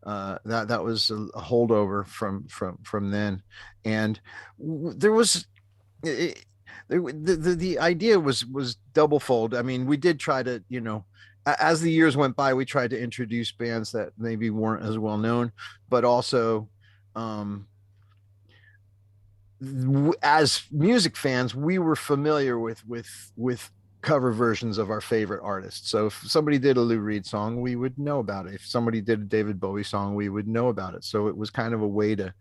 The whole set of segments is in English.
That was a holdover from then, and there was it, the idea was double fold. I mean, we did try to, as the years went by, we tried to introduce bands that maybe weren't as well known, but also, um, as music fans, we were familiar with cover versions of our favorite artists. So if somebody did a Lou Reed song, we would know about it. If somebody did a David Bowie song, we would know about it. So it was kind of a way to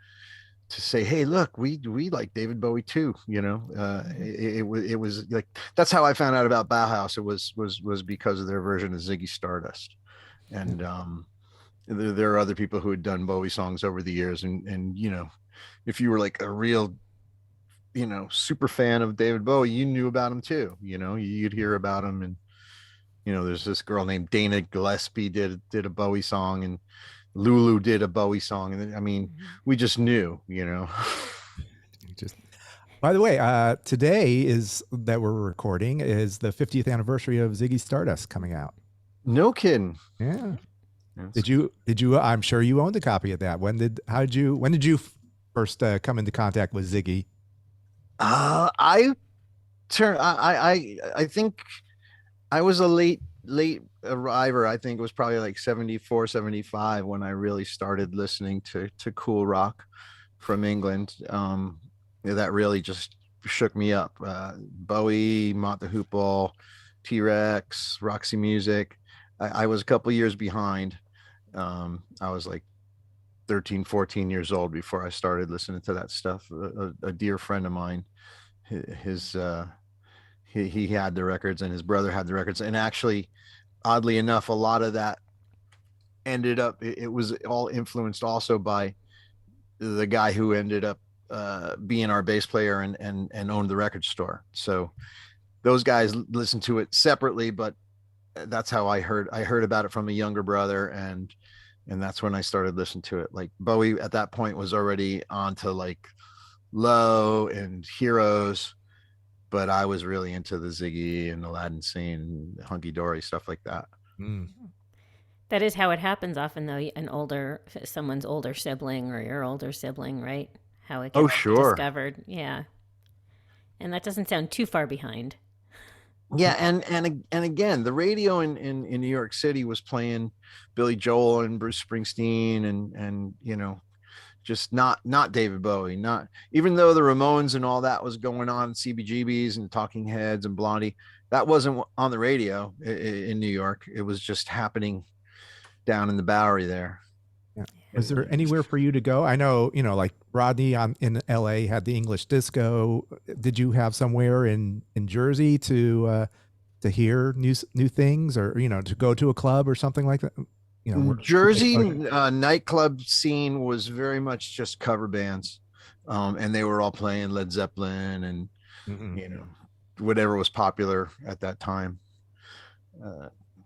say, hey, look, we like David Bowie too. It was like, that's how I found out about Bauhaus. It was because of their version of Ziggy Stardust. And there are other people who had done Bowie songs over the years, and if you were like a real super fan of David Bowie, you knew about him too. You'd hear about him, and there's this girl named Dana Gillespie did a Bowie song, and Lulu did a Bowie song, and I mean, we just knew. Just, by the way, today is that we're recording is the 50th anniversary of Ziggy Stardust coming out. No kidding. Yeah. Did you? I'm sure you owned a copy of that. When did you first come into contact with Ziggy? I think I was a late arriver. I think it was probably like 74, 75 when I really started listening to cool rock from England. That really just shook me up. Bowie, Mott the Hoople, T-Rex, Roxy Music. I was a couple years behind. I was like 13, 14 years old before I started listening to that stuff. A dear friend of mine, he had the records, and his brother had the records. And actually, oddly enough, a lot of that ended up, it was all influenced also by the guy who ended up being our bass player and owned the record store. So those guys listened to it separately, but that's how I heard about it from a younger brother, and that's when I started listening to it. Like Bowie at that point was already onto like Low and Heroes, but I was really into the Ziggy and Aladdin scene, Hunky Dory, stuff like that. That is how it happens often, though. Someone's older sibling or your older sibling, right? How it gets discovered. Yeah. And that doesn't sound too far behind. Yeah, and again, the radio in New York City was playing Billy Joel and Bruce Springsteen and just not David Bowie, not, even though the Ramones and all that was going on, CBGBs and Talking Heads and Blondie, that wasn't on the radio in New York. It was just happening down in the Bowery there. Yeah. Was there anywhere for you to go? I know, like Rodney in LA had the English disco. Did you have somewhere in Jersey to hear new things, or, to go to a club or something like that? Jersey nightclub scene was very much just cover bands. And they were all playing Led Zeppelin and, whatever was popular at that time.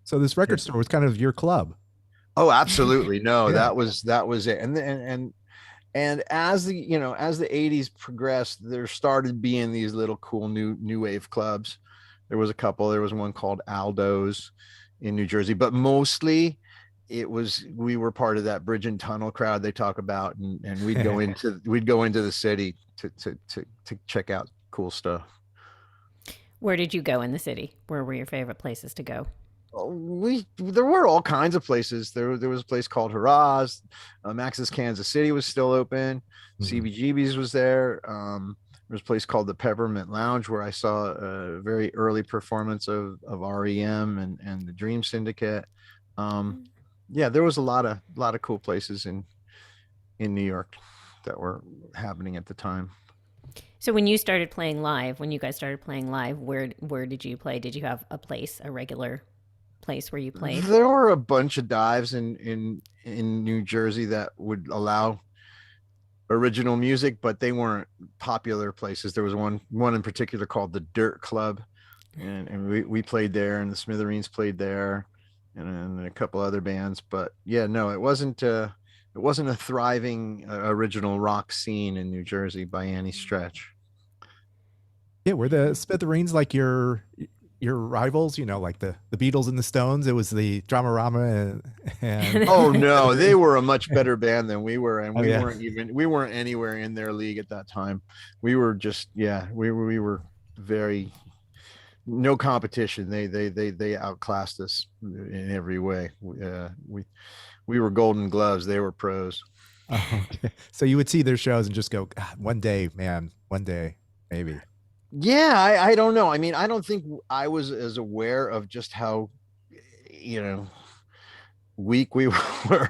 So this record store was kind of your club. Oh, absolutely. No, yeah. that was it. And as the 80s progressed, there started being these little cool new wave clubs. There was a couple. There was one called Aldo's in New Jersey, but mostly we were part of that bridge and tunnel crowd they talk about, and we'd go into the city to check out cool stuff. Where did you go in the city? Where were your favorite places to go? There were all kinds of places. There was a place called Haraz. Max's Kansas City was still open. CBGB's was there. There was a place called the Peppermint Lounge where I saw a very early performance of REM and the Dream Syndicate. Yeah, there was a lot of cool places in New York that were happening at the time. So when you guys started playing live, where did you play? Did you have a regular place where you played? There were a bunch of dives in New Jersey that would allow original music, but they weren't popular places. There was one in particular called the Dirt Club, and we played there, and the Smithereens played there, and a couple other bands. But yeah, no, it wasn't a thriving original rock scene in New Jersey by any stretch. Yeah, were the Smithereens like your your rivals, like the Beatles and the Stones? It was the Dramarama and oh no, they were a much better band than we were, and we weren't anywhere in their league at that time. We were just we were very no competition. They outclassed us in every way. We were Golden Gloves. They were pros. Oh, okay. So you would see their shows and just go, God, one day, man, one day, maybe. Yeah, I don't know. I mean, I don't think I was as aware of just how, weak we were